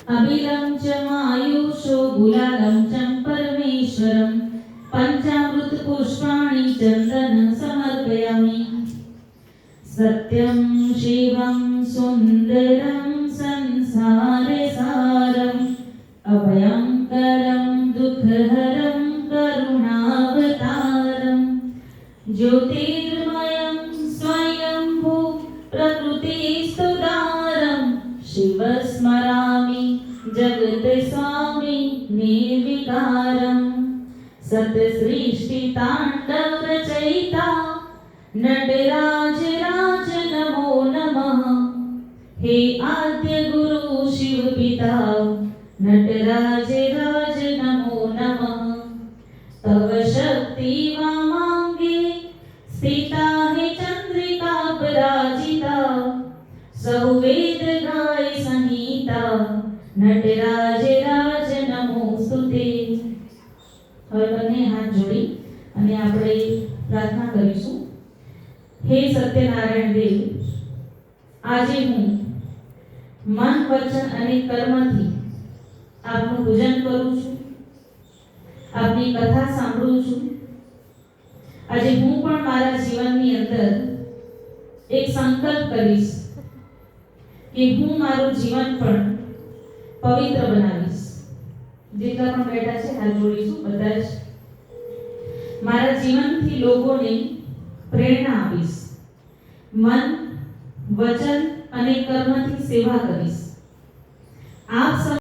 अबिलं च मायुषो गुलालं च परमेश्वरं पंचामृत पुष्पाणि चन्दन समर्पयामि। सत्यं शिवं सुन्दरं संसारे सारम् अभयंकरं दुःखहरं करुणावतारं ज्योतिर्मयं स्वयंभू प्रकृतिस्तुदारं शिवस्मरामि जगत्स्वामी निर्विकारं सतसृष्टिताण्डवरचयिता नटराज राज नमो नमः। हे आद्य गुरु शिव पिता नटराज राज नमो नमः। तव शक्ति वामांगे स्थिता है चंद्रिका पराजिता सौवेद गाय संहिता नटराज राज नमोस्तुते। હવે બંને હાથ જોડી અને આપણે પ્રાર્થના કરીશું। હે સત્યનારાયણ દેવ, આજે હું મન વચન અને કર્મથી આપનું પૂજન કરું છું, આપની કથા સાંભળું છું। આજે હું પણ મારા જીવનની અંદર એક સંકલ્પ કરીશ કે હું મારું જીવન પણ પવિત્ર બનાવીશ। જેટલા પણ બેઠા છે હાથ જોડીશું બધા જ। મારા જીવનથી લોકોને પ્રેરણા આપીશ, મન વચન અને કર્મથી સેવા કરીશ। આપ